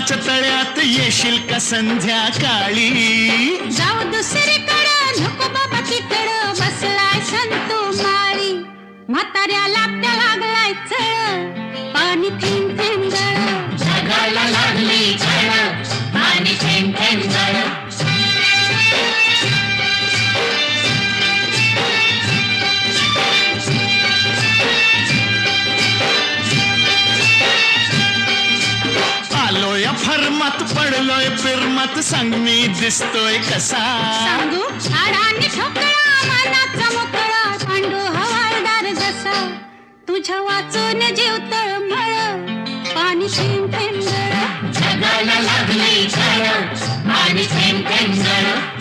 प्रेमाच्या तळ्यात येशील का संध्याकाळी? जाऊ दुसरीकडं नको बाबा तिकडं बसलाय संतू माळी. म्हाताऱ्याला त्या लागलाय चळ पाणी थेंब थेंब गळ. जगाला लागली झळ पाणी थेंब थेंब गळ. आलोय फर्मात पडलोय फिरमत सांग मी दिसतोय कसा? सांगू हाडाने ठोकळा मनाचा मोकळा पांडू हवालदार जसा. तुझ्या वाचून जीव तळमळ पाणी थेंब थेंब गळ. जगाला लागली झळ पाणी थेंब थेंब गळ.